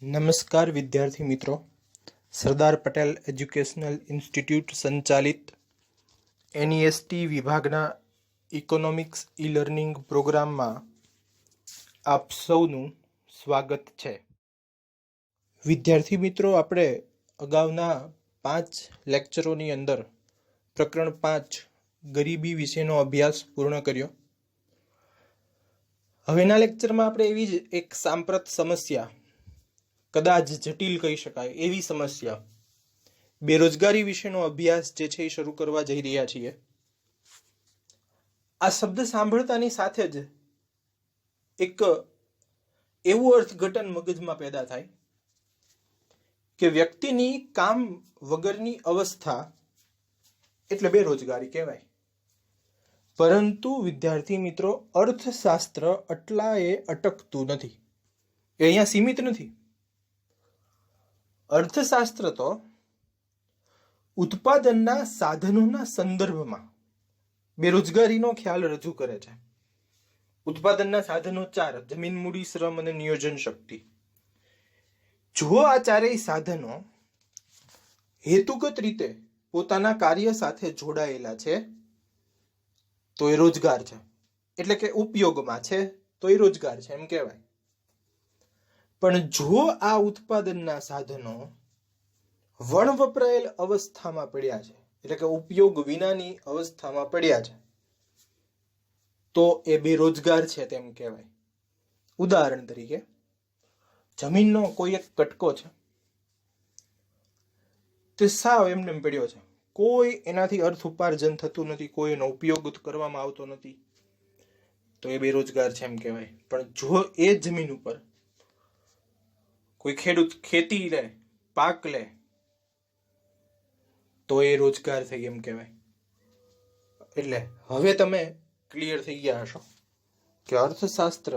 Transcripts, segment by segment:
નમસ્કાર વિદ્યાર્થી મિત્રો, સરદાર પટેલ એજ્યુકેશનલ ઇન્સ્ટિટ્યૂટ સંચાલિત NEST વિભાગના ઇકોનોમિક્સ ઈ લર્નિંગ પ્રોગ્રામમાં આપ સૌનું સ્વાગત છે. વિદ્યાર્થી મિત્રો, આપણે અગાઉના 5 લેક્ચરોની અંદર પ્રકરણ 5 ગરીબી વિશેનો અભ્યાસ પૂર્ણ કર્યો. હવેના લેક્ચરમાં આપણે એવી જ એક સાંપ્રત સમસ્યા, કદાચ જટિલ કહી શકાય એવી સમસ્યા, બેરોજગારી વિશેનો અભ્યાસ જે છે એ શરૂ કરવા જઈ રહ્યા છીએ. આ શબ્દ સાંભળતાની સાથે જ એક એવું અર્થઘટન મગજમાં પેદા થાય કે વ્યક્તિની કામ વગરની અવસ્થા એટલે બેરોજગારી કહેવાય. પરંતુ વિદ્યાર્થી મિત્રો, અર્થશાસ્ત્ર એટલાએ અટકતું નથી, એ અહીંયા સીમિત નથી. અર્થશાસ્ત્ર તો ઉત્પાદનના સાધનોના સંદર્ભમાં બેરોજગારીનો ખ્યાલ રજૂ કરે છે. ઉત્પાદનના સાધનો 4: જમીન, મૂડી, શ્રમ અને નિયોજન શક્તિ. જો આ ચારેય સાધનો હેતુગત રીતે પોતાના કાર્ય સાથે જોડાયેલા છે તો એ રોજગાર છે, એટલે કે ઉપયોગમાં છે તો એ રોજગાર છે એમ કહેવાય. પણ જો આ ઉત્પાદનના સાધનો વણવપરાયેલ અવસ્થામાં પડ્યા છે, એટલે કે ઉપયોગ વિનાની અવસ્થામાં પડ્યા છે, તો એ બેરોજગાર છે તેમ કહેવાય. ઉદાહરણ તરીકે, જમીનનો કોઈ એક કટકો છે, તે સાવ એમને પડ્યો છે, કોઈ એનાથી અર્થ ઉપાર્જન થતું નથી, કોઈ એનો ઉપયોગ કરવામાં આવતો નથી, તો એ બેરોજગાર છે એમ કહેવાય. પણ જો એ જમીન ઉપર કોઈ ખેડૂત ખેતી લે, પાક લે, તો એ રોજગાર થઈ એમ કહેવાય. એટલે હવે તમે ક્લિયર થઈ ગયા હશો કે અર્થશાસ્ત્ર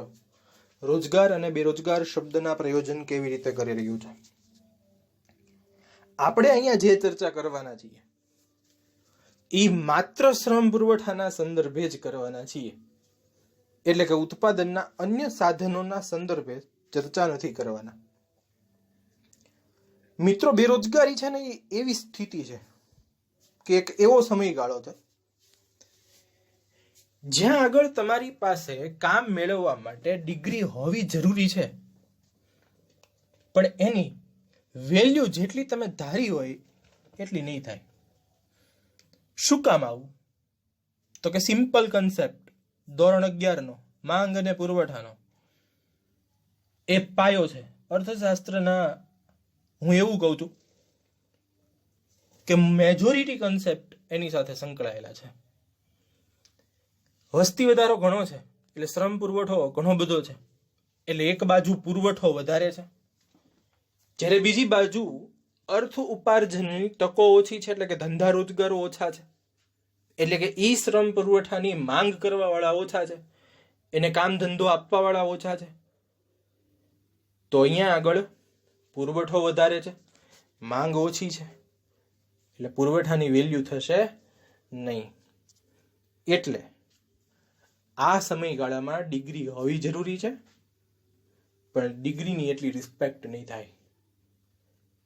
રોજગાર અને બેરોજગાર શબ્દના પ્રયોજન કેવી રીતે કરી રહ્યું છે. આપણે અહીંયા જે ચર્ચા કરવાના છીએ એ માત્ર શ્રમ પુરવઠાના સંદર્ભે જ કરવાના છીએ, એટલે કે ઉત્પાદનના અન્ય સાધનોના સંદર્ભે ચર્ચા નથી કરવાના. મિત્રો, બેરોજગારી છે ને એ એવી સ્થિતિ છે કે એક એવો સમયગાળો છે જ્યાં આગળ તમારી પાસે કામ મેળવવા માટે ડિગ્રી હોવી જરૂરી છે, પણ એની વેલ્યુ જેટલી તમે ધારી હોય એટલી નહીં થાય. શું કામ આવું? તો કે સિમ્પલ કન્સેપ્ટ ધોરણ 11 નો માંગ અને પુરવઠાનો એ પાયો છે અર્થશાસ્ત્રના. હું એવું કહું છું કે મેજોરિટી કન્સેપ્ટ એની સાથે સંકળાયેલા છે. વસ્તી વધારો ઘણો છે એટલે શ્રમ પુરવઠો ઘણો બધો છે, એટલે એક બાજુ પુરવઠો વધારે છે, જ્યારે બીજી બાજુ અર્થ ઉપાર્જનની તકો ઓછી છે, એટલે કે ધંધા રોજગારો ઓછા છે, એટલે કે ઈ શ્રમ પુરવઠાની માંગ કરવા વાળા ઓછા છે, એને કામ ધંધો આપવા વાળા ઓછા છે. તો અહીંયા આગળ પુરવઠો વધારે છે, માંગ ઓછી છે, એટલે પુરવઠાની વેલ્યુ થશે નહીં. એટલે આ સમયગાળામાં ડિગ્રી હોવી જરૂરી છે, પણ ડિગ્રીની એટલી રિસ્પેક્ટ નહીં થાય.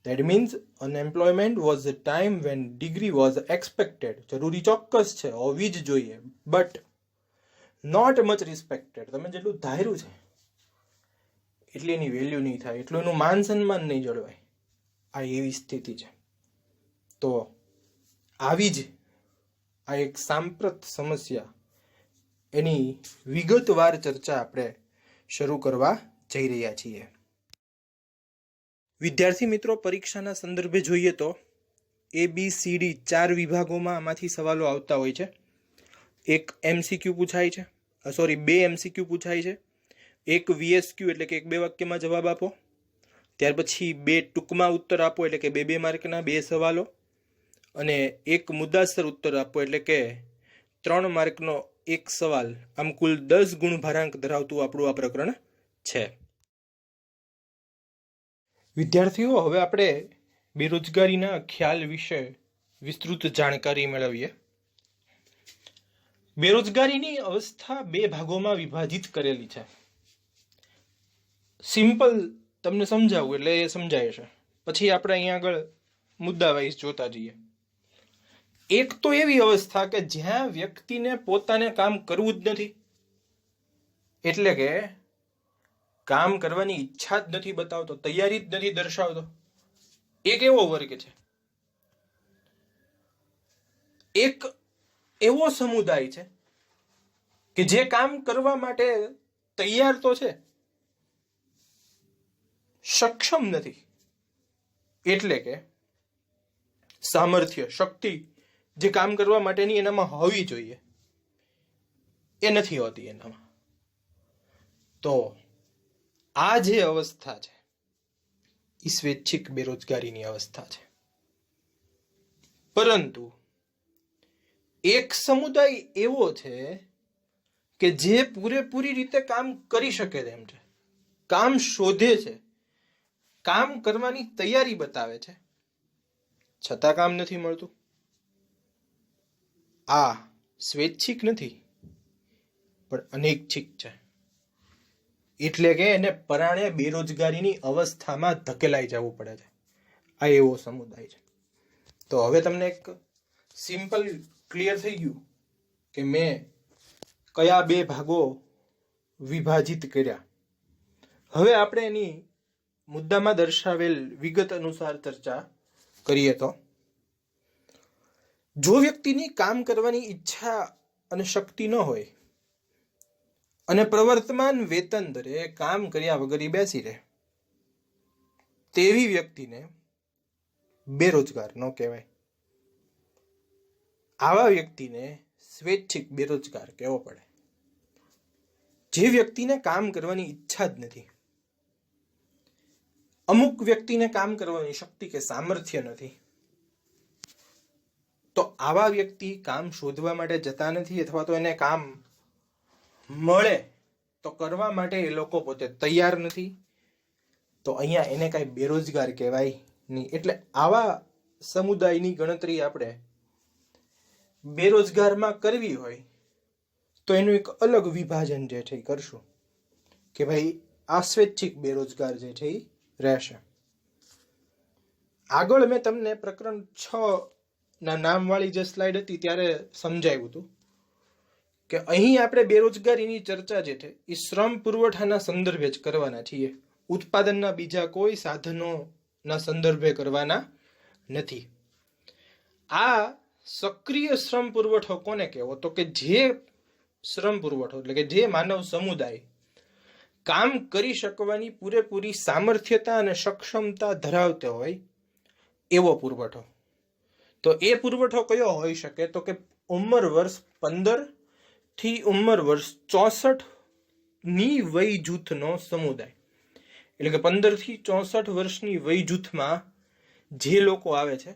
That means unemployment was a time when degree was expected. જરૂરી ચોક્કસ છે, હોવી જ જોઈએ, but not much respected. તમે જેટલું ધાર્યું છે એટલી એની વેલ્યુ નહીં થાય, એટલું એનું માન સન્માન નહીં જળવાય. આ એવી સ્થિતિ છે. તો આવી જ આ એક સાંપ્રત સમસ્યા, એની વિગતવાર ચર્ચા આપણે શરૂ કરવા જઈ રહ્યા છીએ. વિદ્યાર્થી મિત્રો, પરીક્ષાના સંદર્ભે જોઈએ તો ABCD 4 વિભાગોમાં આમાંથી સવાલો આવતા હોય છે. એક MCQ પૂછાય છે, 2 MCQ પૂછાય છે, એક VSQ એટલે કે 1-2 વાક્યમાં જવાબ આપો, ત્યાર પછી 2 ટૂંકમાં ઉત્તર આપો એટલે કે 2-2 માર્કના 2 સવાલો, અને એક મુદ્દાસર ઉત્તર આપો એટલે કે 3 માર્કનો 1 સવાલ. આમ કુલ 10 ગુણ ભારાંક ધરાવતું આપણું આ પ્રકરણ છે. વિદ્યાર્થીઓ, હવે આપણે બેરોજગારીના ખ્યાલ વિશે વિસ્તૃત જાણકારી મેળવીએ. બેરોજગારીની અવસ્થા 2 ભાગોમાં વિભાજિત કરેલી છે. સિમ્પલ તમને સમજાવું એટલે એ સમજાય છે. પછી આપણે અહીંયા આગળ મુદ્દા વાઇઝ જોતા જઈએ. એક તો એવી અવસ્થા કે જ્યાં વ્યક્તિને પોતાને કામ કરવું જ નથી, એટલે કે કામ કરવાની ઈચ્છા જ નથી બતાવતો, તૈયારી જ નથી દર્શાવતો, એક એવો વર્ગ છે. એક એવો સમુદાય છે કે જે કામ કરવા માટે તૈયાર તો છે, સક્ષમ નથી. એટલે કે સામર્થ્ય, શક્તિ જે કામ કરવા માટેની એનામાં હોવી જોઈએ એ નથી હોતી એનામાં. તો આ જે અવસ્થા છે એ સ્વૈચ્છિક બેરોજગારીની અવસ્થા છે. પરંતુ એક સમુદાય એવો છે કે જે પૂરેપૂરી રીતે કામ કરી શકે તેમ છે, કામ શોધે છે, કામ કરવાની તૈયારી બતાવે છે, છતાં કામ નથી મળતું. આ સ્વૈચ્છિક નથી પણ અનૈચ્છિક છે. એટલે કે એને પરાણે બેરોજગારીની અવસ્થામાં ધકેલાઈ જવું પડે છે. આ એવો સમુદાય છે. તો હવે તમને એક સિમ્પલ ક્લિયર થઈ ગયું કે મેં કયા બે ભાગો વિભાજિત કર્યા. હવે આપણે એની મુદ્દામાં દર્શાવેલ વિગત અનુસાર ચર્ચા કરીએ. તો જો વ્યક્તિની કામ કરવાની ઈચ્છા અને શક્તિ ન હોય અને પ્રવર્તમાન વેતન દરે કામ કર્યા વગર બેસી રહે, તેવી વ્યક્તિને બેરોજગાર ન કહેવાય. આવા વ્યક્તિને સ્વૈચ્છિક બેરોજગાર કહેવો પડે. જે વ્યક્તિને કામ કરવાની ઈચ્છા જ નથી, અમુક વ્યક્તિને કામ કરવાની શક્તિ કે સામર્થ્ય નથી, તો આવા વ્યક્તિ કામ શોધવા માટે જતા નથી, અથવા તો એને કામ મળે તો કરવા માટે એ લોકો પોતે તૈયાર નથી. તો અહીંયા એને કાંઈ બેરોજગાર કહેવાય નહીં. એટલે આવા સમુદાયની ગણતરી આપણે બેરોજગારમાં કરવી હોય તો એનું એક અલગ વિભાજન જે છે એ કરશું કે ભાઈ આ સ્વૈચ્છિક બેરોજગાર જે છે એ રહેશે. આગળ મેં તમને પ્રકરણ 6 નામવાળી જે સ્લાઇડ હતી ત્યારે સમજાવ્યું હતું કે અહીં આપણે બેરોજગારીની ચર્ચા જે છે એ શ્રમ પુરવઠાના સંદર્ભે જ કરવાના છીએ, ઉત્પાદનના બીજા કોઈ સાધનોના સંદર્ભે કરવાના નથી. આ સક્રિય શ્રમ પુરવઠો કોને કહેવો? તો કે જે શ્રમ પુરવઠો એટલે કે જે માનવ સમુદાય કામ કરી શકવાની પૂરેપૂરી સામર્થ્યતા અને સક્ષમતા ધરાવતો હોય એવો પુરવઠો. તો એ પુરવઠો કયો હોઈ શકે? તો કે ઉંમર વર્ષ 15 થી ઉંમર વર્ષ 64 ની વય જૂથનો સમુદાય. એટલે કે 15 થી 64 વર્ષની વય જૂથમાં જે લોકો આવે છે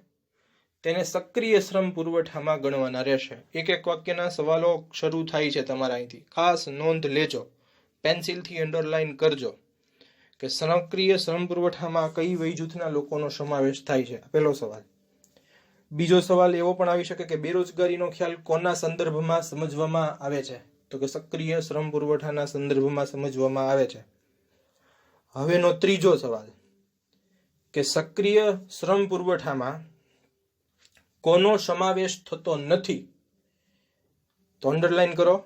તેને સક્રિય શ્રમ પુરવઠામાં ગણવાના રહેશે. એક એક વાક્યના સવાલો શરૂ થાય છે તમારા અહીંથી, ખાસ નોંધ લેજો, પેન્સિલથી અંડરલાઈન કરજો કે સક્રિય શ્રમ પુરવઠામાં કઈ વય જૂથના લોકોનો સમાવેશ થાય છે. પહેલો સવાલ. બીજો સવાલ એવો પણ આવી શકે કે બેરોજગારીનો ખ્યાલ કોના સંદર્ભમાં સમજવામાં આવે છે? તો કે સક્રિય શ્રમ પુરવઠાના સંદર્ભમાં સમજવામાં આવે છે. હવેનો ત્રીજો સવાલ કે સક્રિય શ્રમ પુરવઠામાં કોનો સમાવેશ થતો નથી? તો અંડરલાઈન કરો,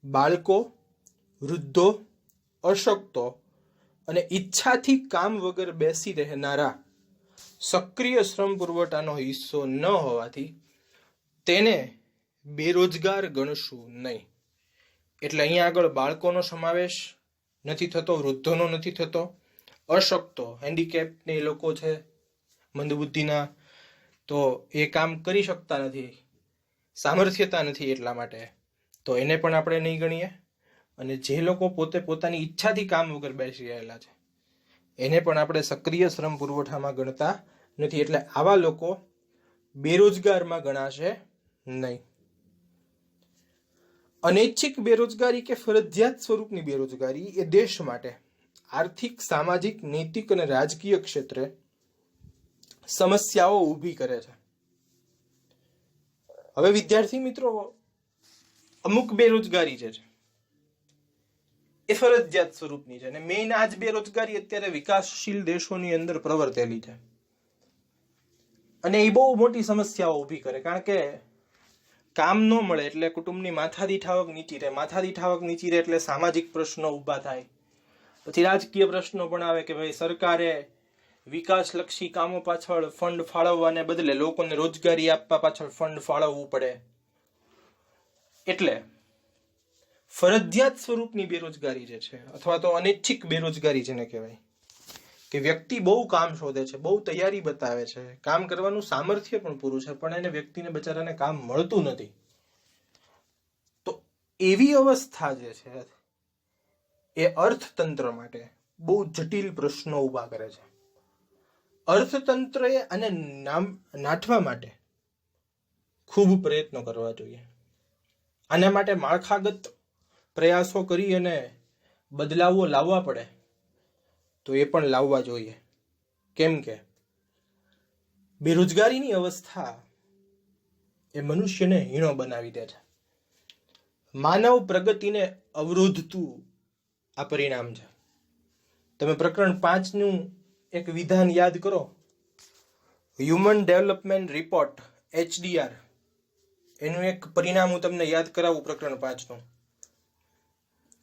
બાળકો, વૃદ્ધો, અશક્તો અને ઈચ્છાથી કામ વગર બેસી રહેનારા સક્રિય શ્રમ પુરવઠાનો હિસ્સો ન હોવાથી તેને બેરોજગાર ગણશું નહીં. એટલે અહીંયા આગળ બાળકોનો સમાવેશ નથી થતો, વૃદ્ધોનો નથી થતો, અશક્તો હેન્ડીકેપને લોકો છે મંદબુદ્ધિના, તો એ કામ કરી શકતા નથી, સામર્થ્યતા નથી એટલા માટે, તો એને પણ આપણે નહીં ગણીએ. અને જે લોકો પોતે પોતાની ઈચ્છાથી કામ વગર બેસી રહેલા છે એને પણ આપણે સક્રિય શ્રમ પુરવઠામાં ગણતા નથી. એટલે આવા લોકો બેરોજગારમાં ગણાશે નહીં. અનૈચ્છિક બેરોજગારી કે ફરજિયાત સ્વરૂપની બેરોજગારી એ દેશ માટે આર્થિક, સામાજિક, નૈતિક અને રાજકીય ક્ષેત્રે સમસ્યાઓ ઊભી કરે છે. હવે વિદ્યાર્થી મિત્રો, અમુક બેરોજગારી છે એ ફરજિયાત સ્વરૂપની છે. અને મેઇન આ જ બેરોજગારી અત્યારે વિકાસશીલ દેશોની અંદર પ્રવર્તેલી છે. અને એ બહુ મોટી સમસ્યાઓ ઊભી કરે, કારણ કે કામ ન મળે એટલે કુટુંબની માથાદીઠ આવક નીચી રહે, માથાદીઠ આવક નીચી રહે એટલે સામાજિક પ્રશ્નો ઊભા થાય, પછી રાજકીય પ્રશ્નો પણ આવે કે ભાઈ સરકારે વિકાસલક્ષી કામો પાછળ ફંડ ફાળવવાને બદલે લોકોને રોજગારી આપવા પાછળ ફંડ ફાળવવું પડે. એટલે ફરજિયાત સ્વરૂપની બેરોજગારી જે છે, અથવા તો અનૈચ્છિક બેરોજગારી જેને કહેવાય, કે વ્યક્તિ બહુ કામ શોધે છે, બહુ તૈયારી બતાવે છે, કામ કરવાનું સામર્થ્ય પણ પૂરું છે, પણ એને વ્યક્તિને બચારાને કામ મળતું નથી. તો એવી અવસ્થા જે છે એ અર્થતંત્ર માટે બહુ જટિલ પ્રશ્નો ઊભા કરે છે. અર્થતંત્રએ આને નાથવા માટે ખૂબ પ્રયત્નો કરવા જોઈએ. આના માટે માળખાગત પ્રયાસો કરી અને બદલાવો લાવવા પડે તો એ પણ લાવવા જોઈએ. કેમ કે બેરોજગારીની અવસ્થા એ મનુષ્યને હીણો બનાવી દે છે. માનવ પ્રગતિને અવરોધતું આ પરિણામ છે. તમે પ્રકરણ 5 એક વિધાન યાદ કરો, હ્યુમન ડેવલપમેન્ટ રિપોર્ટ HDR, એનું એક પરિણામ હું તમને યાદ કરાવું પ્રકરણ 5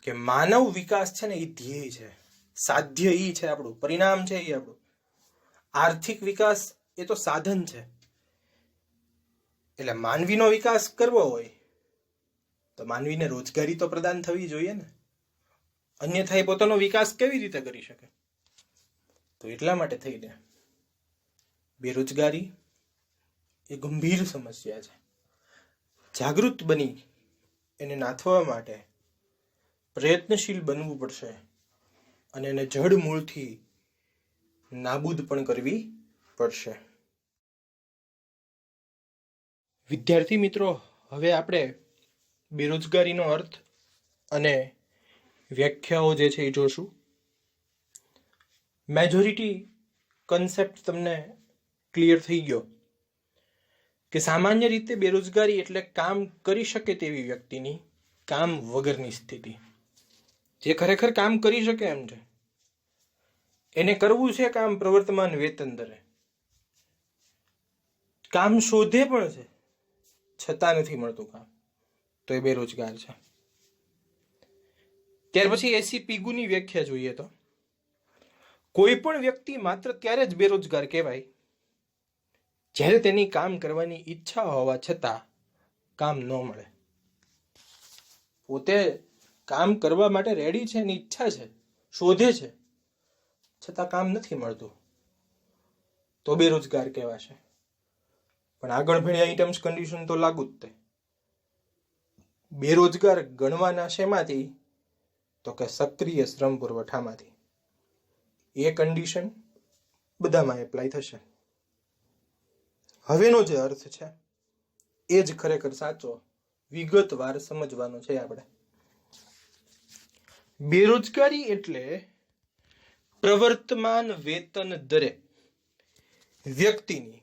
કે માનવ વિકાસ છે ને એ ધ્યેય છે, સાધ્ય ઈ છે આપણું, પરિણામ છે એ આપણું. આર્થિક વિકાસ એ તો સાધન છે. એટલે માનવીનો વિકાસ કરવો હોય તો માનવીને રોજગારી તો પ્રદાન થવી જોઈએ ને, અન્યથા એ પોતાનો વિકાસ કેવી રીતે કરી શકે? તો એટલા માટે થઈને બેરોજગારી એ ગંભીર સમસ્યા છે. જાગૃત બની એને નાથવા માટે પ્રયત્નશીલ બનવું પડશે અને એને જડ મૂળથી નાબૂદ પણ કરવી પડશે. વિદ્યાર્થી મિત્રો, હવે આપણે બેરોજગારીનો અર્થ અને વ્યાખ્યાઓ જે છે એ જોશું. મેજોરિટી કન્સેપ્ટ તમને ક્લિયર થઈ ગયો કે સામાન્ય રીતે બેરોજગારી એટલે કામ કરી શકે તેવી વ્યક્તિની કામ વગરની સ્થિતિ. જે ખરેખર કામ કરી શકે એમ છે, એને કરવું છે કામ પ્રવર્તમાન વેતન દરે, કામ શોધે પણ છે છતાં નથી મળતું કામ, તો એ બેરોજગાર છે. ત્યાર પછી એસી પીગુની વ્યાખ્યા જોઈએ તો કોઈ પણ વ્યક્તિ માત્ર ત્યારે જ બેરોજગાર કહેવાય જ્યારે તેની કામ કરવાની ઈચ્છા હોવા છતાં કામ ન મળે. પોતે કામ કરવા માટે રેડી છે, એની ઈચ્છા છે, શોધે છે, છતાં કામ નથી મળતું તો બેરોજગાર કહેવાશે. પણ આગળ ભણ્યા આઇટમ્સ કન્ડિશન તો લાગુ જ થાય. બેરોજગાર ગણવાના શેમાંથી? તો કે સક્રિય શ્રમ પુરવઠામાંથી. એ કન્ડિશન બધામાં એપ્લાય થશે. હવેનો જે અર્થ છે એ જ ખરેખર સાચો વિગતવાર સમજવાનો છે આપણે. બેરોજગારી એટલે પ્રવર્તમાન વેતન દરે વ્યક્તિની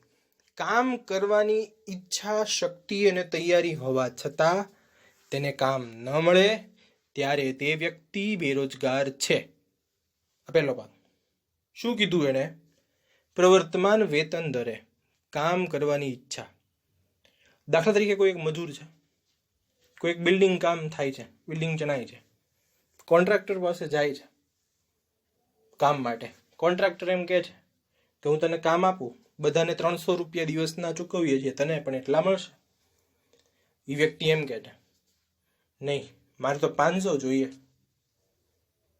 કામ કરવાની ઈચ્છા, શક્તિ અને તૈયારી હોવા છતાં તેને કામ ન મળે ત્યારે તે વ્યક્તિ બેરોજગાર છે. આ પહેલો ભાગ. શું કીધું એને? પ્રવર્તમાન વેતન દરે કામ કરવાની ઈચ્છા. દાખલા તરીકે કોઈ એક મજૂર છે, કોઈ એક બિલ્ડિંગ કામ થાય છે, બિલ્ડિંગ ચણાય છે, કોન્ટ્રાક્ટર પાસે જાય છે કામ માટે. કોન્ટ્રાક્ટર એમ કહે છે કે હું તને કામ આપું, બધાને 300 રૂપિયા દિવસના ચૂકવીએ છીએ, તને પણ એટલા મળશે. એ વ્યક્તિ એમ કહે છે નહીં, મારે તો 500 જોઈએ.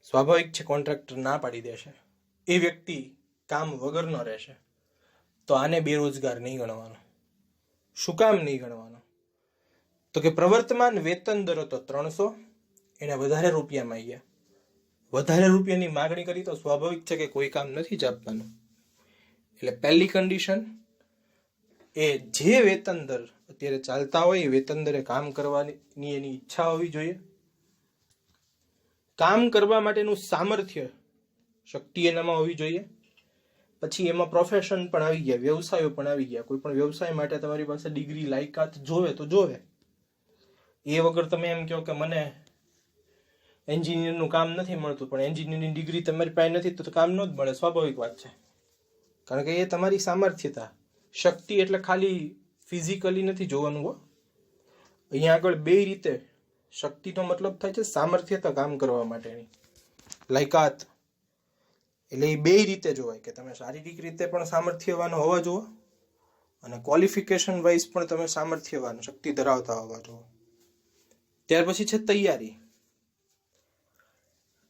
સ્વાભાવિક છે કોન્ટ્રાક્ટર ના પાડી દેશે. એ વ્યક્તિ કામ વગરનો રહેશે. તો આને બેરોજગાર નહીં ગણવાનો. શું કામ નહીં ગણવાનો? તો કે પ્રવર્તમાન વેતન દર હતો 300, એને વધારે રૂપિયા માંગ્યા. વધારે રૂપિયાની માગણી કરી તો સ્વાભાવિક છે કે કોઈ કામ નથી જ આપવાનું. એટલે પહેલી કન્ડિશન એ જે વેતન દર અત્યારે ચાલતા હોય એ વેતન દરે કામ કરવાની એની ઈચ્છા હોવી જોઈએ. કામ કરવા માટેનું સામર્થ્ય, શક્તિ એનામાં હોવી જોઈએ. પછી એમાં પ્રોફેશન પણ આવી ગયા, વ્યવસાયો પણ આવી ગયા. કોઈ પણ વ્યવસાય માટે તમારી પાસે ડિગ્રી, લાયકાત જોવે તો જોવે. એ વગર તમે એમ કહો કે મને એન્જિનિયરનું કામ નથી મળતું, પણ એન્જિનિયરની ડિગ્રી તમારી પાસે નથી તો કામ ન જ મળે, સ્વાભાવિક વાત છે. કારણ કે એ તમારી સામર્થ્યતા. શક્તિ એટલે ખાલી ફિઝિકલી નથી જોવાનું હો. અહીંયા આગળ બે રીતે શક્તિનો મતલબ થાય છે સામર્થ્યતા કામ કરવા માટેની, લાયકાત. એટલે એ બે રીતે જોવાય કે તમે શારીરિક રીતે પણ સામર્થ્યવાન હોવા જુઓ અને ક્વોલિફિકેશન વાઇઝ પણ તમે સામર્થ્યવાન શક્તિ ધરાવતા હોવા જુઓ. ત્યાર પછી છે તૈયારી.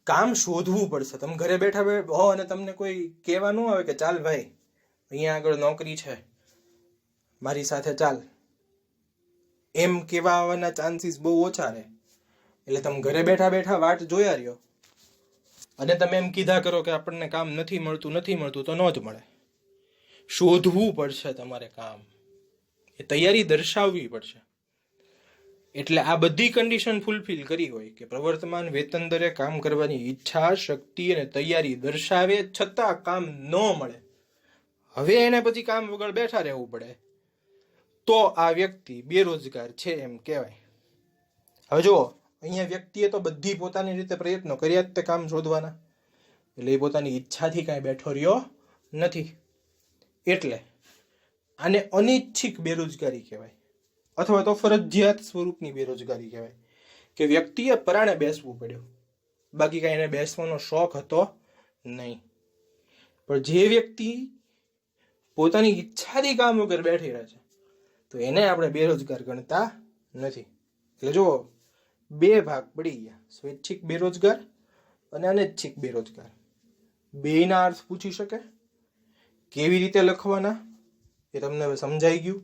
કામ શોધવું પડશે. તમે ઘરે બેઠા હો અને તમને કોઈ કહેવા ન આવે કે ચાલ ભાઈ અહીંયા આગળ નોકરી છે, મારી સાથે ચાલ, એમ કહેવા આવવાના ચાન્સીસ બહુ ઓછા રહે. એટલે તમે ઘરે બેઠા બેઠા વાટ જોયા રહ્યો અને તમે એમ કીધા કરો કે આપણને કામ નથી મળતું તો ન જ મળે. શોધવું પડશે તમારે કામ, એ તૈયારી દર્શાવવી પડશે. એટલે આ બધી કન્ડિશન ફૂલફિલ કરી હોય કે પ્રવર્તમાન વેતન દરે કામ કરવાની ઈચ્છા, શક્તિ અને તૈયારી દર્શાવે છતાં કામ ન મળે, હવે એને પછી કામ વગર બેઠા રહેવું પડે, તો આ વ્યક્તિ બેરોજગાર છે એમ કહેવાય. હવે જુઓ, અહીંયા વ્યક્તિએ તો બધી પોતાની રીતે પ્રયત્નો કર્યા જ તે કામ શોધવાના, એટલે એ પોતાની ઈચ્છાથી કાંઈ બેઠો રહ્યો નથી. એટલે આને અનૈચ્છિક બેરોજગારી કહેવાય, અથવા તો ફરજિયાત સ્વરૂપની બેરોજગારી કહેવાય કે વ્યક્તિએ પરાણે બેસવું પડ્યું, બાકી કાંઈ એને બેસવાનો શોખ હતો નહીં. પણ જે વ્યક્તિ પોતાની ઈચ્છાથી કામ વગર બેઠી રહે છે તો એને આપણે બેરોજગાર ગણતા નથી. એટલે જુઓ, બે ભાગ પડી ગયા, સ્વૈચ્છિક બેરોજગાર અને અનૈચ્છિક બેરોજગાર. બેયના અર્થ પૂછી શકે, કેવી રીતે લખવાના એ તમને હવે સમજાઈ ગયું.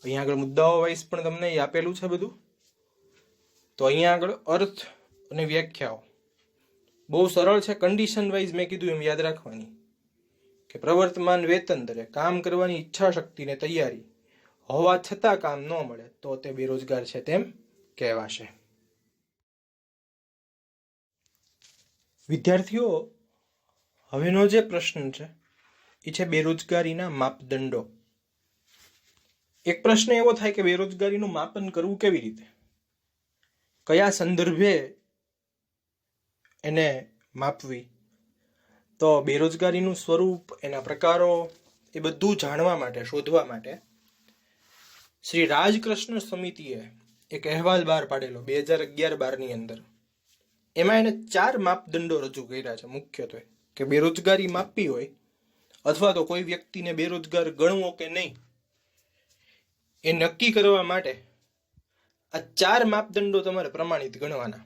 અહીંયા આગળ મુદ્દાઓ વાઇઝ પણ તમને એ આપેલું છે બધું. તો અહીંયા આગળ અર્થ અને વ્યાખ્યાઓ બહુ સરળ છે. કન્ડિશન વાઇઝ મેં કીધું એમ યાદ રાખવાની કે પ્રવર્તમાન વેતન દરે કામ કરવાની ઈચ્છા શક્તિ ને તૈયારી હોવા છતાં કામ ન મળે તો તે બેરોજગાર છે તેમ કહેવાશે. વિદ્યાર્થીઓ, હવેનો જે પ્રશ્ન છે એ છે બેરોજગારીના માપદંડો. એક પ્રશ્ન એવો થાય કે બેરોજગારીનું માપન કરવું કેવી રીતે, કયા સંદર્ભે એને માપવી. તો બેરોજગારીનું સ્વરૂપ, એના પ્રકારો, એ બધું જાણવા માટે, શોધવા માટે શ્રી રાજકૃષ્ણ સમિતિએ એક અહેવાલ બહાર પાડેલો 2011-12ની અંદર. એમાં એને 4 માપદંડો રજૂ કર્યા છે મુખ્યત્વે, કે બેરોજગારી માપવી હોય અથવા તો કોઈ વ્યક્તિને બેરોજગાર ગણવો કે નહીં એ નક્કી કરવા માટે આ 4 માપદંડો તમારે પ્રમાણિત ગણવાના.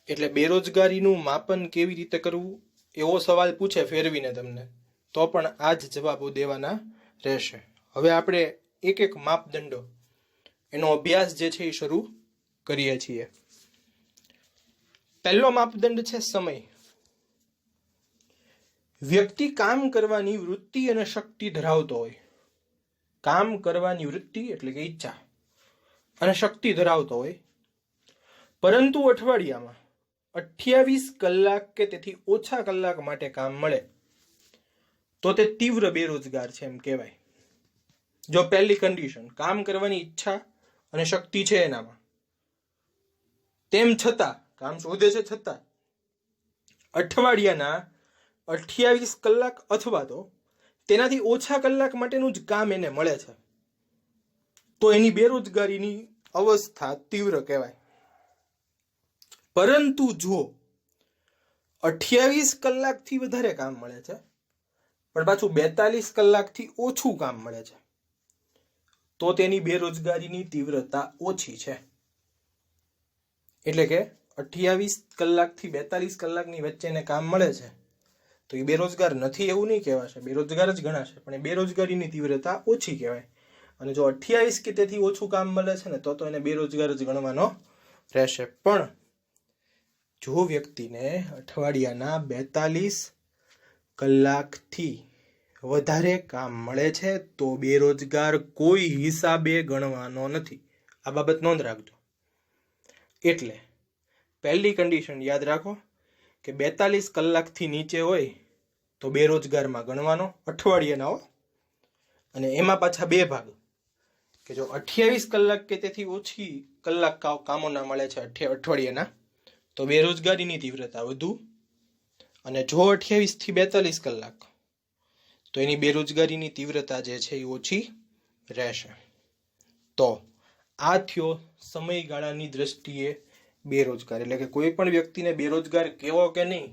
એટલે બેરોજગારીનું માપન કેવી રીતે કરવું એવો સવાલ પૂછે ફેરવીને તમને, તો પણ આ જ જવાબો દેવાના રહેશે. હવે આપણે એક એક માપદંડો એનો અભ્યાસ જે છે એ શરૂ કરીએ છીએ. પહેલો માપદંડ છે સમય. વ્યક્તિ કામ કરવાની વૃત્તિ અને શક્તિ ધરાવતો હોય, કામ કરવાની વૃત્તિ એટલે કે ઈચ્છા અને શક્તિ ધરાવતો હોય, પરંતુ અઠવાડિયામાં 28 કલાક કે તેથી ઓછા કલાક માટે કામ મળે તો તે તીવ્ર બેરોજગાર છે એમ કહેવાય. જો પહેલી કન્ડિશન કામ કરવાની ઈચ્છા અને શક્તિ છે એનામાં, તેમ છતાં કામ શોધે છે છતાં અઠવાડિયાના 28 કલાક અથવા તો તેનાથી ઓછા કલાક માટેનું જ કામ એને મળે છે, તો એની બેરોજગારીની અવસ્થા તીવ્ર કહેવાય. પરંતુ જો 28 કલાકથી વધારે કામ મળે છે પણ પાછું 42 કલાકથી ઓછું કામ મળે છે તો તેની બેરોજગારીની તીવ્રતા ઓછી છે. એટલે કે 28 કલાકથી 42 કલાકની વચ્ચેને કામ મળે છે તો એ બેરોજગાર નથી એવું નહીં કહેવાશે, બેરોજગાર જ ગણાશે, પણ એ બેરોજગારીની તીવ્રતા ઓછી કહેવાય. અને જો 28 કે તેથી ઓછું કામ મળે છે ને તો એને બેરોજગાર જ ગણવાનો રહેશે. પણ જો વ્યક્તિને અઠવાડિયાના 42 કલાકથી વધારે કામ મળે છે તો બેરોજગાર કોઈ હિસાબે ગણવાનો નથી. આ બાબત નોંધ રાખજો. એટલે પહેલી કન્ડિશન યાદ રાખો કે 42 કલાકથી નીચે હોય તો બેરોજગારમાં ગણવાનો, અઠવાડિયાના હો. અને એમાં પાછા બે ભાગ, કે જો 28 કલાક કે તેથી ઓછી કલાક કામો ના મળે છે અઠવાડિયાના તો બેરોજગારીની તીવ્રતા વધુ, અને જો 28 થી 42 કલાક તો એની બેરોજગારીની તીવ્રતા જે છે એ ઓછી રહેશે. તો આ થયો સમયગાળાની દ્રષ્ટિએ બેરોજગાર, એટલે કે કોઈ પણ વ્યક્તિને બેરોજગાર કેવો કે નહીં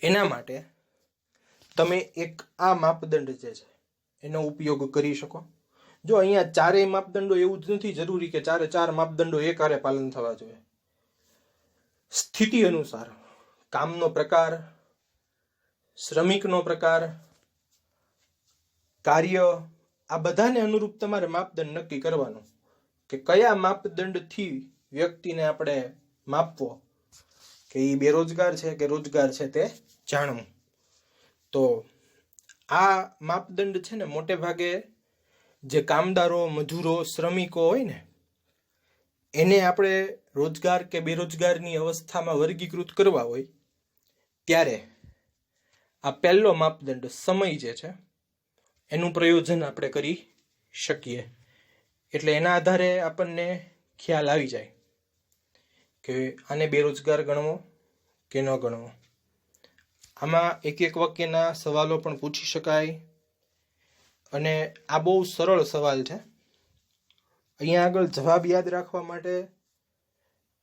એના માટે તમે એક આ માપદંડ જે છે એનો ઉપયોગ કરી શકો. જો અહીંયા ચારેય માપદંડો એવું જ નથી જરૂરી કે ચારે ચાર માપદંડો એકહારે પાલન થવા જોઈએ. સ્થિતિ અનુસાર કામનો પ્રકાર, શ્રમિકનો પ્રકાર, કાર્ય, આ બધાને અનુરૂપ તમારે માપદંડ નક્કી કરવાનું કે કયા માપદંડથી વ્યક્તિને આપણે માપવો કે એ બેરોજગાર છે કે રોજગાર છે તે જાણવું. તો આ માપદંડ છે ને મોટે ભાગે જે કામદારો, મજૂરો, શ્રમિકો હોય ને એને આપણે રોજગાર કે બેરોજગારની અવસ્થામાં વર્ગીકૃત કરવા હોય ત્યારે આ પહેલો માપદંડ સમય જે છે એનું પ્રયોજન આપણે કરી શકીએ. એટલે એના આધારે આપણને ખ્યાલ આવી જાય કે આને બેરોજગાર ગણવો કે ન ગણવો. આમાં એક એક વાક્યના સવાલો પણ પૂછી શકાય, અને આ બહુ સરળ સવાલ છે. અહીંયા આગળ જવાબ યાદ રાખવા માટે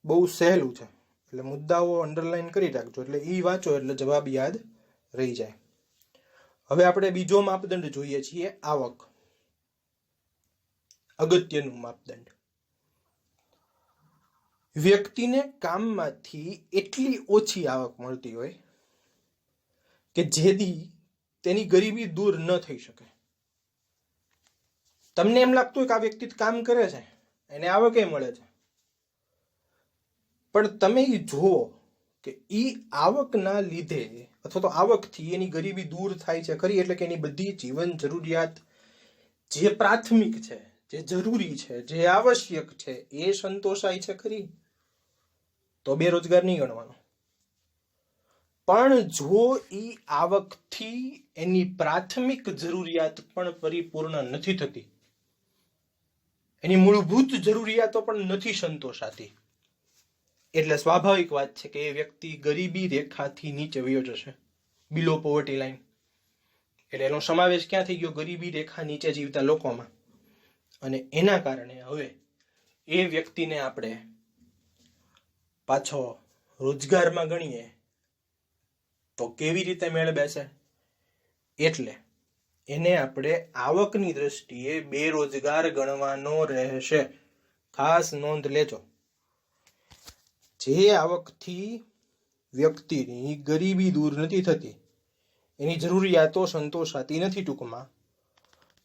બહુ સહેલું છે, એટલે મુદ્દાઓ અંડરલાઈન કરી રાખજો, એટલે એ વાંચો એટલે જવાબ યાદ રહી જાય. હવે આપણે બીજો માપદંડ જોઈએ છીએ, આવક. અગત્યનું માપદંડ. વ્યક્તિને કામમાંથી એટલી ઓછી આવક મળતી હોય કે જેથી તેની ગરીબી દૂર ન થઈ શકે. તમને એમ લાગતું હોય કે આ વ્યક્તિ કામ કરે છે, એને આવક મળે છે, પણ તમે એ જુઓ કે એ આવકના લીધે અથવા તો આવકથી એની ગરીબી દૂર થાય છે ખરી? એટલે કે એની બધી જીવન જરૂરિયાત જે પ્રાથમિક છે, જે જરૂરી છે, જે આવશ્યક છે એ સંતોષાય છે ખરી? તો બેરોજગાર નહીં ગણવાનો. પણ જો એ આવકથી એની પ્રાથમિક જરૂરિયાત પણ પરિપૂર્ણ નથી થતી, એની મૂળભૂત જરૂરિયાતો પણ નથી સંતોષાતી, એટલે સ્વાભાવિક વાત છે કે એ વ્યક્તિ ગરીબી રેખાથી નીચે વયો જશે, બિલો પોવર્ટી લાઈન. એટલે એનો સમાવેશ ક્યાં થઈ ગયો? ગરીબી રેખા નીચે જીવતા લોકોમાં. અને એના કારણે હવે એ વ્યક્તિને આપણે પાછો રોજગારમાં ગણીએ તો કેવી રીતે મેળ બેસે? એટલે એને આપણે આવકની દ્રષ્ટિએ બેરોજગાર ગણવાનો રહેશે. ખાસ નોંધ લેજો, જે આવકથી વ્યક્તિની ગરીબી દૂર નથી થતી, એની જરૂરિયાતો સંતોષાતી નથી ટૂંકમાં,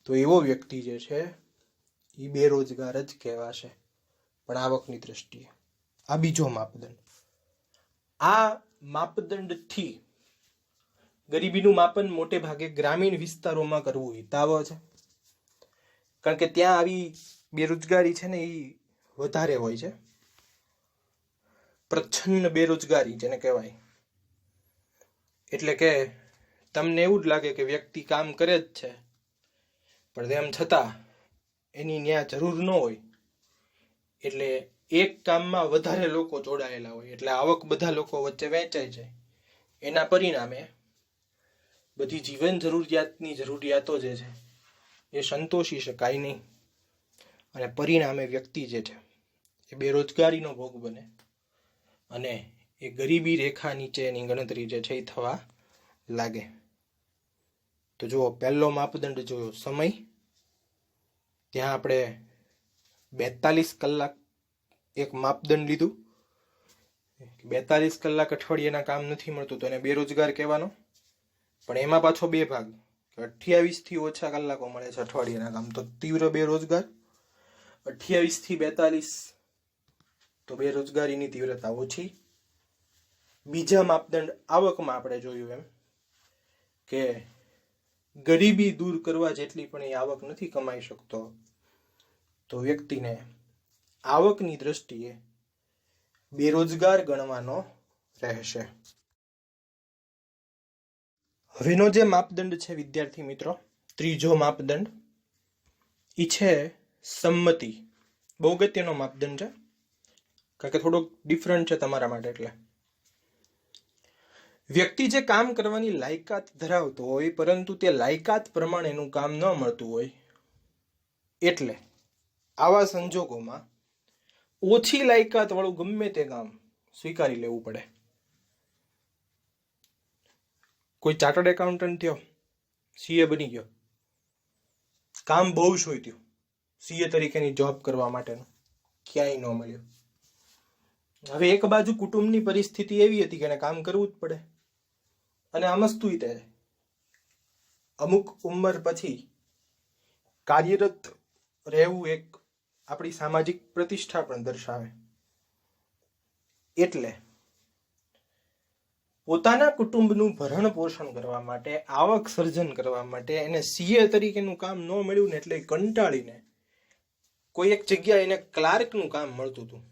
તો એવો વ્યક્તિ જે છે એ બેરોજગાર જ કહેવાશે, પણ આવકની દ્રષ્ટિએ. આ બીજો માપદંડ. આ માપદંડથી ગરીબીનું માપન મોટે ભાગે ગ્રામીણ વિસ્તારોમાં કરવું હિતાવહ છે, કારણ કે ત્યાં આવી બેરોજગારી છે ને એ વધારે હોય છે. પ્રચ્છન્ન બેરોજગારી જેને કહેવાય. એટલે કે તમને એવું જ લાગે કે વ્યક્તિ કામ કરે જ છે, પણ તેમ છતાં એની ત્યાં જરૂર ન હોય, એટલે એક કામમાં વધારે લોકો જોડાયેલા હોય, એટલે આવક બધા લોકો વચ્ચે વહેંચાઈ જાય. એના પરિણામે બધી જીવન જરૂરિયાતની જરૂરિયાતો જે છે એ સંતોષી શકાય નહીં, અને પરિણામે વ્યક્તિ જે છે એ બેરોજગારીનો ભોગ બને, અને એ ગરીબી રેખા નીચેની ગણતરી જે છે એ થવા લાગે. તો જુઓ, પહેલો માપદંડ જોયો સમય. ત્યાં આપણે 42 કલાક એક માપદંડ લીધું. 42 કલાક અઠવાડિયાના કામ નથી મળતું તો એને બેરોજગાર કહેવાનો. પણ એમાં પાછો બે ભાગ, 28 થી ઓછા કલાકો મળે છે અઠવાડિયાના કામ તો તીવ્ર બેરોજગાર, 28 થી 42 તો બેરોજગારીની તીવ્રતા ઓછી. બીજા માપદંડ આવકમાં આપણે જોયું એમ કે ગરીબી દૂર કરવા જેટલી પણ એ આવક નથી કમાઈ શકતો, તો વ્યક્તિને આવકની દ્રષ્ટિએ બેરોજગાર ગણવાનો રહેશે. હવેનો જે માપદંડ છે વિદ્યાર્થી મિત્રો, ત્રીજો માપદંડ, એ છે સંમતિ. બહુ અગત્યનો માપદંડ છે. કારણ કે થોડોક ડિફરન્ટ છે તમારા માટે. એટલે વ્યક્તિ જે કામ કરવાની લાયકાત ધરાવતો હોય પરંતુ તે લાયકાત પ્રમાણે એનું કામ ન મળતું હોય, એટલે આવા સંજોગોમાં ઓછી લાયકાત વાળું ગમે તે કામ સ્વીકારી લેવું પડે. કોઈ ચાર્ટર્ડ એકાઉન્ટન્ટ થયો, સીએ બની ગયો, કામ બહુ શોધ્યું, સીએ તરીકેની જોબ કરવા માટેનું, ક્યાંય ન મળ્યું. હવે એક બાજુ કુટુંબની પરિસ્થિતિ એવી હતી કે એને કામ કરવું જ પડે, અને આમસ્તુય તે અમુક ઉંમર પછી કાર્યરત રહેવું એક આપણી સામાજિક પ્રતિષ્ઠા પણ દર્શાવે. એટલે પોતાના કુટુંબનું ભરણ પોષણ કરવા માટે, આવક સર્જન કરવા માટે એને સીએ તરીકેનું કામ ન મળ્યું ને એટલે કંટાળીને કોઈ એક જગ્યાએ એને ક્લાર્કનું કામ મળતું હતું,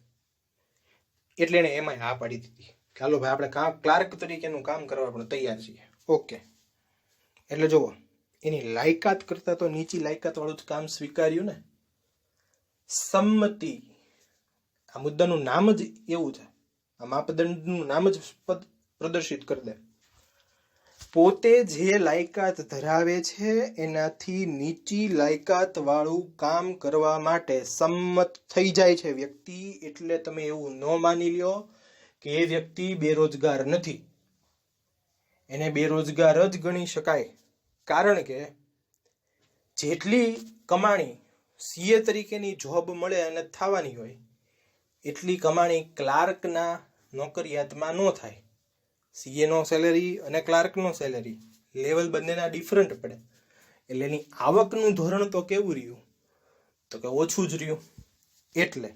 એટલે એને એમાં હા પાડી દીધી. ચાલો ભાઈ, આપણે ક્લાર્ક તરીકેનું કામ કરવા પણ તૈયાર છીએ. ઓકે, એટલે જુઓ, એની લાયકાત કરતા તો નીચી લાયકાત વાળું જ કામ સ્વીકાર્યું ને. સંમતિ, આ મુદ્દાનું નામ જ એવું છે, આ માપદંડનું નામ જ પ્રદર્શિત કરી દે. પોતે જે લાયકાત ધરાવે છે એનાથી નીચી લાયકાત વાળું કામ કરવા માટે સંમત થઈ જાય છે વ્યક્તિ. એટલે તમે એવું ન માની લ્યો કે એ વ્યક્તિ બેરોજગાર નથી. એને બેરોજગાર જ ગણી શકાય, કારણ કે જેટલી કમાણી સીએ તરીકેની જોબ મળે અને થવાની હોય એટલી કમાણી ક્લાર્કના નોકરિયાતમાં ન થાય. સીએ નો સેલેરી અને ક્લાર્કનો સેલેરી લેવલ બંનેના ડિફરન્ટ પડે, એટલે એની આવકનું ધોરણ તો કેવું રહ્યું, તો કે ઓછું જ રહ્યું. એટલે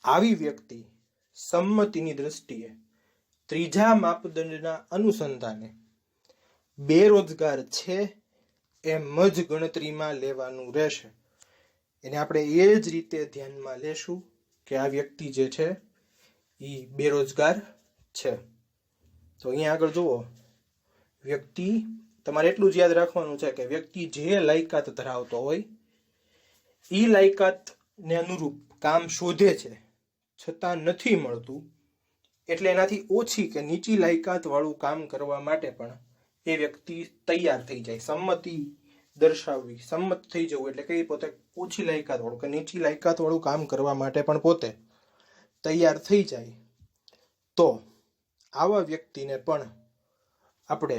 આવી વ્યક્તિ સંમતિની દ્રષ્ટિએ ત્રીજા માપદંડના અનુસંધાને બેરોજગાર છે એમ જ ગણતરીમાં લેવાનું રહેશે. એને આપણે એ જ રીતે ધ્યાનમાં લેશું કે આ વ્યક્તિ જે છે એ બેરોજગાર છે. તો અહીંયા આગળ જુઓ, વ્યક્તિ, તમારે એટલું જ યાદ રાખવાનું છે કે વ્યક્તિ જે લાયકાત ધરાવતો હોય એ લાયકાતને અનુરૂપ કામ શોધે છે, છતાં નથી મળતું, એટલે એનાથી ઓછી કે નીચી લાયકાત વાળું કામ કરવા માટે પણ એ વ્યક્તિ તૈયાર થઈ જાય. સંમતિ દર્શાવવી, સંમત થઈ જવું એટલે કે પોતે ઓછી લાયકાત વાળું કે નીચી લાયકાત વાળું કામ કરવા માટે પણ પોતે તૈયાર થઈ જાય. તો આવા વ્યક્તિને પણ આપણે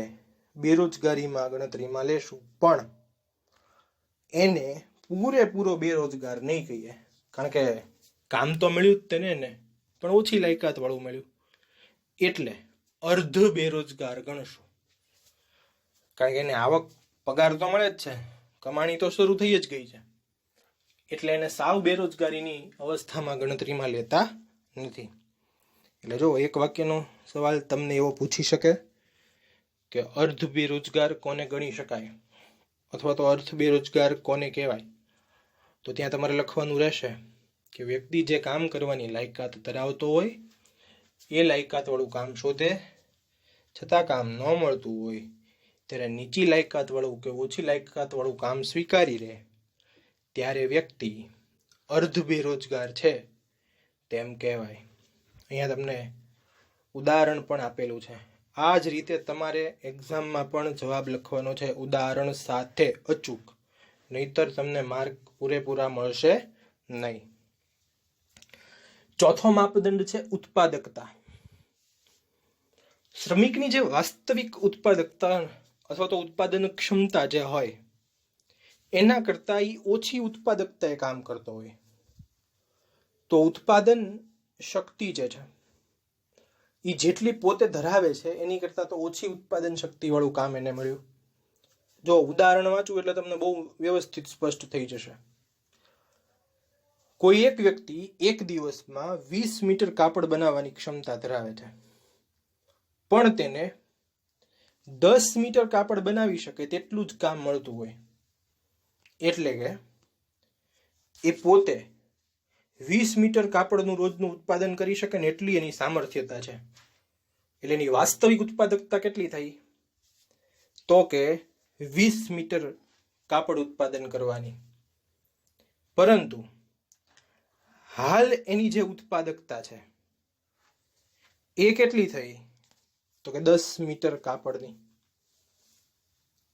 બેરોજગારીમાં ગણતરીમાં લેશું, પણ એને પૂરેપૂરો બેરોજગાર નહીં કહીએ, કારણ કે કામ તો મળ્યું જ તેને ને, પણ ઓછી લાયકાત વાળું મળ્યું, એટલે અર્ધ બેરોજગાર ગણશું. કારણ કે એને આવક, પગાર તો મળે જ છે, કમાણી તો શરૂ થઈ જ ગઈ છે, એટલે એને સાવ બેરોજગારીની અવસ્થામાં ગણતરીમાં લેતા નથી. એટલે જો, એક વાક્યનો સવાલ તમને એવો પૂછી શકે કે અર્ધ બેરોજગાર કોને ગણી શકાય, અથવા તો અર્ધ બેરોજગાર કોને કહેવાય, તો ત્યાં તમારે લખવાનું રહેશે કે વ્યક્તિ જે કામ કરવાની લાયકાત ધરાવતો હોય એ લાયકાત વાળું કામ શોધે, છતાં કામ ન મળતું હોય ત્યારે નીચી લાયકાત વાળું કે ઓછી લાયકાત વાળું કામ સ્વીકારી રહે, ત્યારે વ્યક્તિ અર્ધ બેરોજગાર છે તેમ કહેવાય. અહીંયા તમને ઉદાહરણ પણ આપેલું છે. આ જ રીતે તમારે એક્ઝામમાં પણ જવાબ લખવાનો છે ઉદાહરણ સાથે અચૂક, નહીતર તમને માર્ક પૂરેપૂરા મળશે નહીં. ચોથો માપદંડ છે ઉત્પાદકતા. શ્રમિકની જે વાસ્તવિક ઉત્પાદકતા અથવા તો ઉત્પાદન ક્ષમતા જે હોય એના કરતા એ ઓછી ઉત્પાદકતાએ કામ કરતો હોય, તો ઉત્પાદન શક્તિ જે છે એ જેટલી પોતે ધરાવે છે એની કરતાં તો ઓછી ઉત્પાદન શક્તિવાળું કામ એને મળ્યું. જો ઉદાહરણ વાંચું એટલે તમને બહુ વ્યવસ્થિત સ્પષ્ટ થઈ જશે. કોઈ એક વ્યક્તિ એક દિવસમાં 20 મીટર કાપડ બનાવવાની ક્ષમતા ધરાવે છે, પણ તેને 10 મીટર કાપડ બનાવી શકે તેટલું જ કામ મળતું હોય. એટલે કે એ પોતે 20 મીટર કાપડનું રોજનું ઉત્પાદન કરી શકે ને એટલી એની સામર્થ્યતા છે. એટલે એની વાસ્તવિક ઉત્પાદકતા કેટલી થઈ, તો કે 20 મીટર કાપડ ઉત્પાદન કરવાની. પરંતુ હાલ એની જે ઉત્પાદકતા છે એ કેટલી થઈ? તો કે 10 મીટર કાપડની.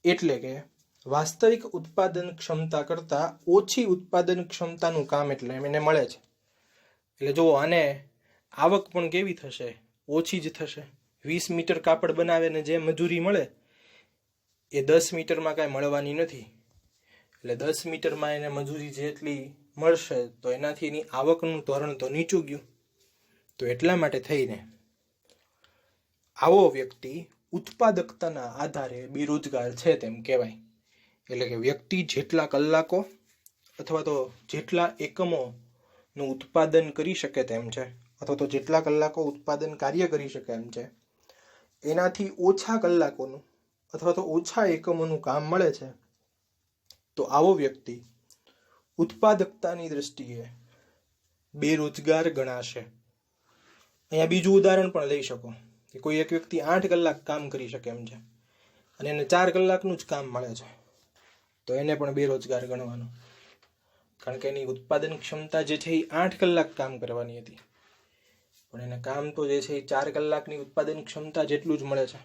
એટલે કે વાસ્તવિક ઉત્પાદન ક્ષમતા કરતાં ઓછી ઉત્પાદન ક્ષમતાનું કામ એટલે એને મળે છે. એટલે જુઓ, આને આવક પણ કેવી થશે? ઓછી જ થશે. 20 મીટર કાપડ બનાવે ને જે મજૂરી મળે એ 10 મીટરમાં કાંઈ મળવાની નથી. એટલે 10 મીટરમાં એને મજૂરી જેટલી મળશે તો એનાથી એની આવકનું ધોરણ તો નીચું ગયું. તો એટલા માટે થઈને આવો વ્યક્તિ ઉત્પાદકતાના આધારે બેરોજગાર છે તેમ કહેવાય. એટલે કે વ્યક્તિ જેટલા કલાકો અથવા તો જેટલા એકમોનું ઉત્પાદન કરી શકે તેમ છે, અથવા તો જેટલા કલાકો ઉત્પાદન કાર્ય કરી શકે એમ છે, એનાથી ઓછા કલાકોનું અથવા તો ઓછા એકમોનું કામ મળે છે, તો આવો વ્યક્તિ ઉત્પાદકતાની દ્રષ્ટિએ બેરોજગાર ગણાશે. અહીંયા બીજું ઉદાહરણ પણ લઈ શકો કે કોઈ એક વ્યક્તિ 8 કલાક કામ કરી શકે એમ છે અને એને 4 કલાકનું જ કામ મળે છે, તો એને પણ બેરોજગાર ગણવાનો. કારણ કે એની ઉત્પાદન ક્ષમતા જે છે એ 8 કલાક કામ કરવાની હતી, પણ એને કામ તો જે છે એ 4 કલાકની ઉત્પાદન ક્ષમતા જેટલું જ મળે છે,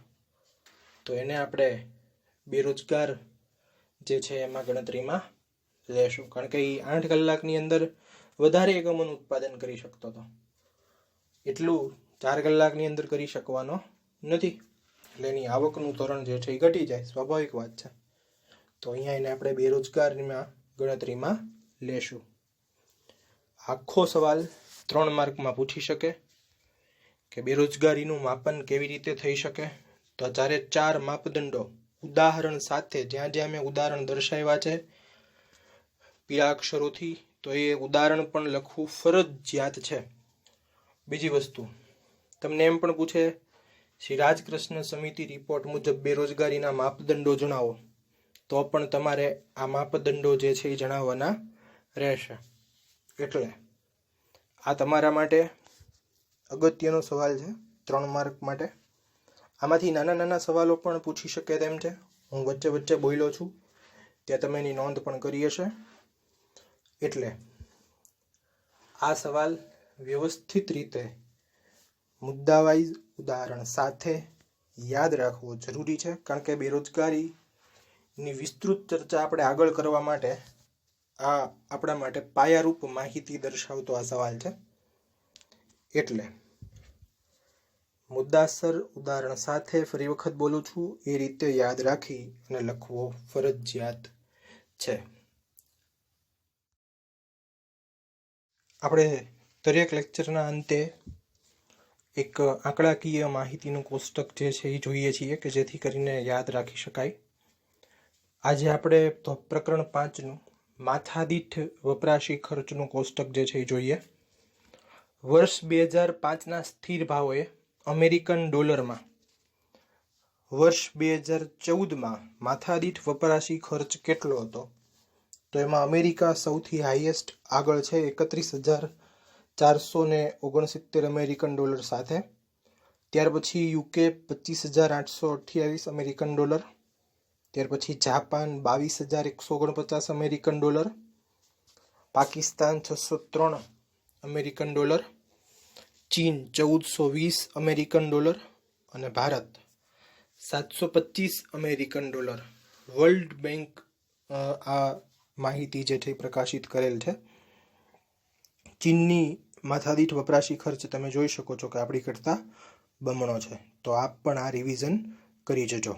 તો એને આપણે બેરોજગાર જે છે એમાં ગણતરીમાં લેશું. કારણ કે એ 8 કલાકની અંદર વધારે એકમોનું ઉત્પાદન કરી શકતો હતો, એટલું 4 કલાકની અંદર કરી શકવાનો નથી. એટલે એની આવકનું ધોરણ જે છે એ ઘટી જાય, સ્વાભાવિક વાત છે. તો અહીંયા એને આપણે બેરોજગારીમાં ગણતરીમાં લેશું. આખો સવાલ 3 માર્કમાં પૂછી શકે કે બેરોજગારીનું માપન કેવી રીતે થઈ શકે. તો જ્યારે 4 માપદંડો ઉદાહરણ સાથે, જ્યાં જ્યાં મેં ઉદાહરણ દર્શાવ્યા છે પીળા અક્ષરોથી, તો એ ઉદાહરણ પણ લખવું ફરજિયાત છે. બીજી વસ્તુ, તમને એમ પણ પૂછે શ્રી રાજકૃષ્ણ સમિતિ રિપોર્ટ મુજબ બેરોજગારીના માપદંડો જણાવો, તો પણ તમારે આ માપદંડો જે છે એ જણાવવાના રહેશે. એટલે આ તમારા માટે અગત્યનો સવાલ છે 3 માર્ક માટે. આમાંથી નાના નાના સવાલો પણ પૂછી શકે તેમ છે. હું વચ્ચે વચ્ચે બોલ્યો છું ત્યાં તમે એની નોંધ પણ કરી હશે. એટલે આ સવાલ વ્યવસ્થિત રીતે મુદ્દાવાઇઝ ઉદાહરણ સાથે યાદ રાખવો જરૂરી છે. કારણ કે બેરોજગારીની વિસ્તૃત ચર્ચા આપણે આગળ કરવા માટે આ આપણા માટે પાયારૂપ માહિતી દર્શાવતો આ સવાલ છે. એટલે મુદ્દાસર ઉદાહરણ સાથે ફરી વખત બોલું છું એ રીતે યાદ રાખી અને લખવો ફરજિયાત છે. આપણે દરેક લેક્ચરના અંતે એક આંકડાકીય માહિતીનું કોષ્ટક જે છે એ જોઈએ છીએ કે જેથી કરીને યાદ રાખી શકાય. આજે આપણે પ્રકરણ 5નું માથાદીઠ વપરાશી ખર્ચનું કોષ્ટક જે છે એ જોઈએ. વર્ષ 2005ના સ્થિર ભાવોએ અમેરિકન ડોલરમાં વર્ષ 2014માં માથાદીઠ વપરાશી ખર્ચ કેટલો હતો? તો એમાં અમેરિકા સૌથી હાઈએસ્ટ આગળ છે 31,469 અમેરિકન ડોલર સાથે. ત્યાર પછી યુકે 25,828 અમેરિકન ડોલર. ત્યાર પછી Japan 22,149 American dollar. Pakistan 603 American dollar. ચીન 1420 અમેરિકન ડોલર અને Bharat 725 American dollar. World bank આ માહિતી જે છે પ્રકાશિત કરેલ છે. ચીનની માથાદીઠ વપરાશી ખર્ચ તમે જોઈ શકો છો કે આપણી કરતાં બમણો છે. તો આપ પણ આ રિવિઝન કરી જજો.